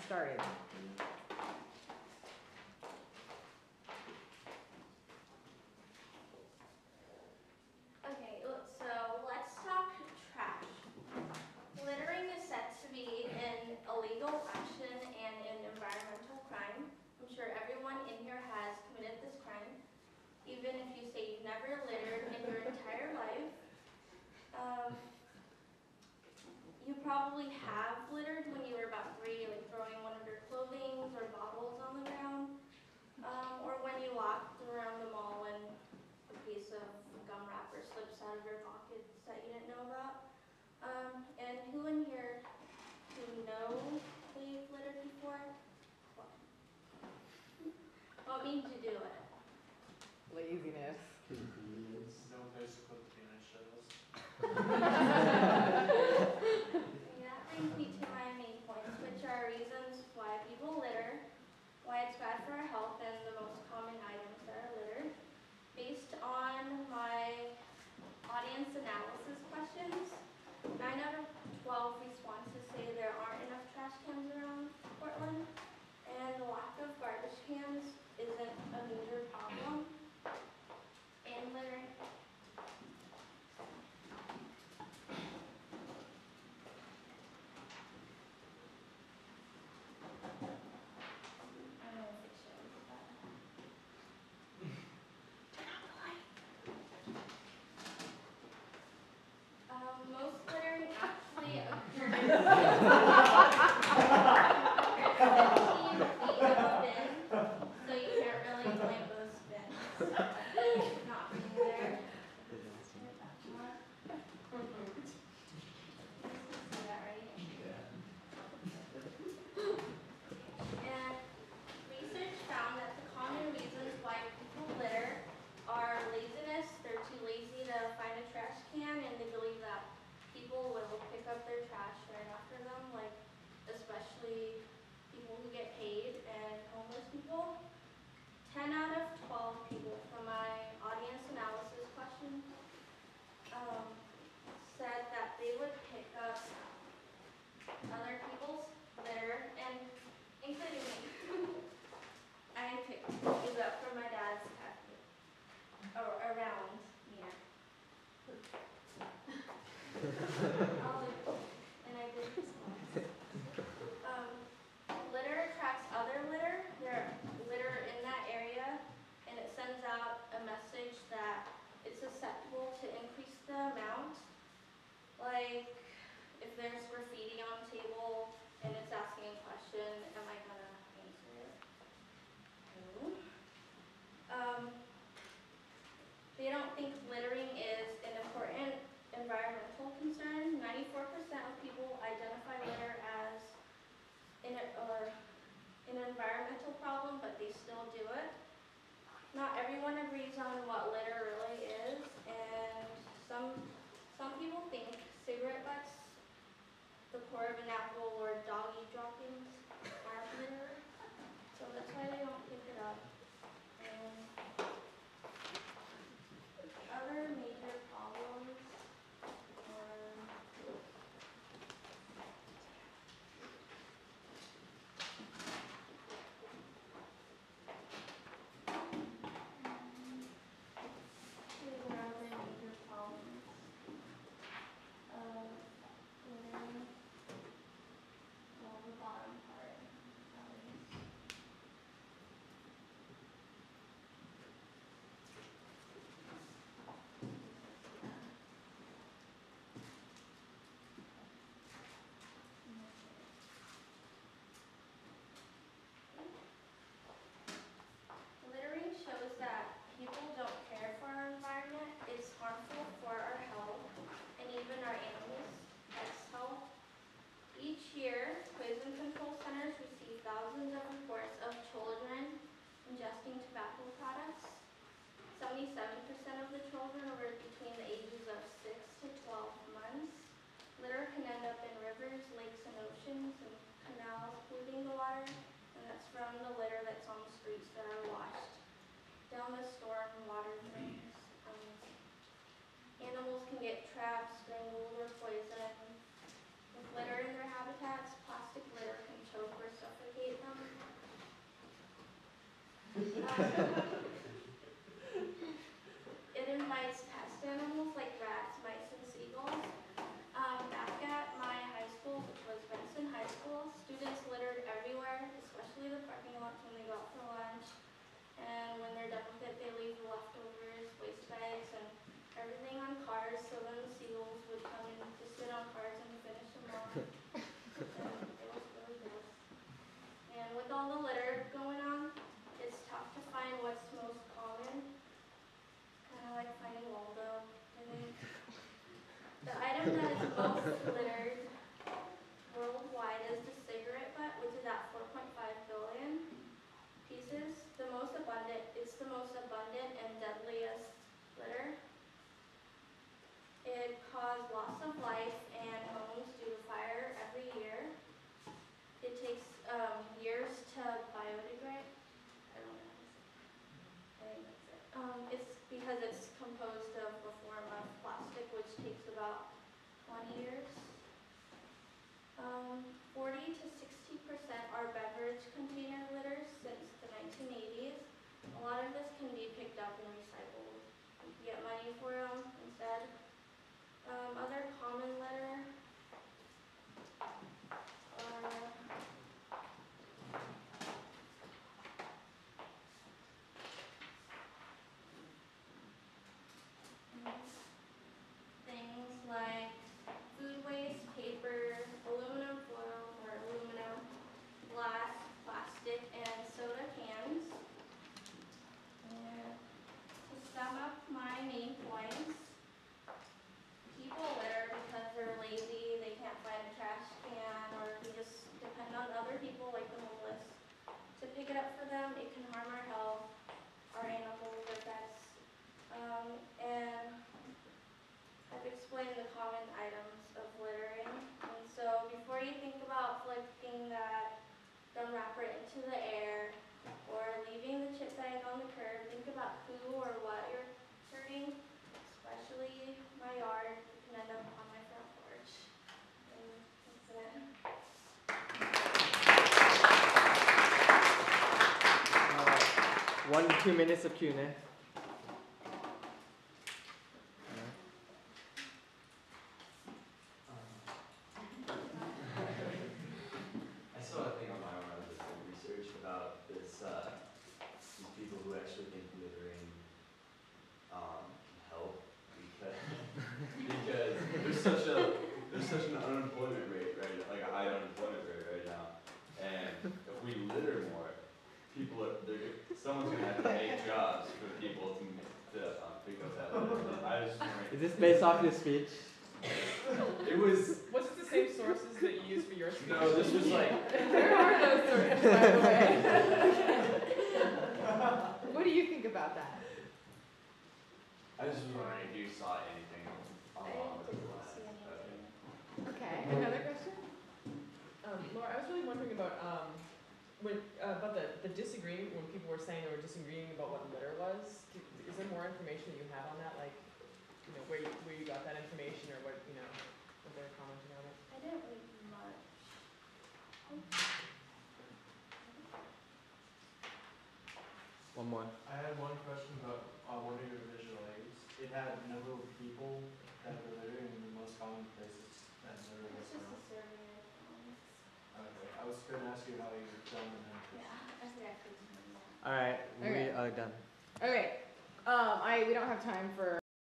started. Okay, so let's talk trash. Littering is said to be an illegal action and an environmental crime. I'm sure everyone in here has committed this crime, even if you say you've never littered in your entire life. You probably have littered when you were about 3, like throwing one of your clothing or bottles on the ground, or when you walked around the mall and a piece of gum wrapper slips out of your pockets that you didn't know about. And who in here who knows they've littered before? What made you do it? Laziness. No place to put the peanut shells. That brings me to my main points, which are reasons why people litter, why it's bad for our health, and the most common items that are littered. Based on my audience analysis questions, 9 out of 12 responses say there aren't enough trash cans around Portland, and the lack of garbage cans isn't a major problem in littering. I don't know if it shows, but most littering actually occurs 15 feet of a bin, so you can't really blame those bins not being there. See that, right? And research found that the common reasons why people litter are laziness. They're too lazy to find a trash can, and they believe that people will pick up their trash right after them, like especially people who get paid and homeless people. 10 out of 12 people from my audience analysis question said that they would pick up other people's litter, and including me. I picked these up from my dad's cat, or around me. And I did this one. Litter attracts other litter. There's litter in that area, and it sends out a message that it's susceptible to increase the amount. Like, if there's graffiti on the table and it's asking a question, am I gonna answer it? No. They don't think littering is an important environmental concern. 94% of people identify litter as an environmental problem, but they still do it. Not everyone agrees on what litter really is, and some people think cigarette butts, the core of an apple, or doggy droppings are litter, so that's why they don't pick it up. And other major problems are littering, well, the bottom part, at least. Littering shows that people don't care for our environment. It's harmful for our health and even our animals' health. Each year, poison control centers receive thousands of reports of children ingesting tobacco products. 77% of the children are between the ages of 6 to 12 months. Litter can end up in rivers, lakes, and oceans, and canals polluting the water. And that's from the litter that's on the streets that are washed down the storm water drains. Animals can get trapped, strangled, or poisoned. With litter in their habitats, plastic litter can choke or suffocate It invites pest animals like rats, mice, and seagulls. Back at my high school, which was Benson High School, students littered everywhere, especially the parking lots when they go out for lunch. And when they're done with it, they leave the leftovers, waste bags, and everything on cars. So then the seagulls would come in to sit on cars and finish them off. And it was really gross. And with all the litter going on, it's tough to find what's most common. Kind of like finding Waldo, I think. The item that is most littered worldwide is the cigarette butt, which is at 4.5 billion pieces. It's the most abundant and deadliest litter. It caused loss of life and homes due to fire every year. It takes years to biodegrade. I don't know. I think that's it. It's because it's composed of a form of plastic, which takes about 20 years. 40 to 60% are beverage container litters since the 1980s. A lot of this can be picked up and recycled. You can get money for them instead. Other common litter are things like food waste, paper, aluminum foil or aluminum, glass, plastic, and soda cans. And to sum up my main points, people litter because they're lazy, they can't find a trash can, or they just depend on other people like the homeless to pick it up for them. It can harm our health, our animals, our pets, and I've explained the common items of littering. And so before you think about flicking that gum wrapper into the air or leaving the chip bag on the curb, think about who or what you're hurting, especially my yard. It can end up on my front porch. And that's it. 1 to 2 minutes of Q&A. I saw a thing online when I was doing research about this, these people who actually think littering can help because there's such an unemployment rate, right? Like a high unemployment rate right now. And if we litter more, someone's gonna have to make jobs for people to pick up that litter. I was just wondering. Is this based off your speech? It was. Was it the same sources that you used for your speech? No, this was like. There are those sources, by the way. What do you think about that? I just was wondering if you saw anything along those didn't lines. see anything. Okay, another question? Laura, I was really wondering about about the disagreeing, when people were saying they were disagreeing about what litter was. Is there more information that you have on that, like, you know, where you got that information, or what, you know, what they're commenting on it? I didn't read much. One more. I had one question about one of your visual aids. It had number of people that were littering in the most common places that litter was It's just a found. survey of comments. Okay, I was gonna ask you how you've done and then. Yeah, I forgot to explain that. All right, we Okay. are done. Okay, we don't have time for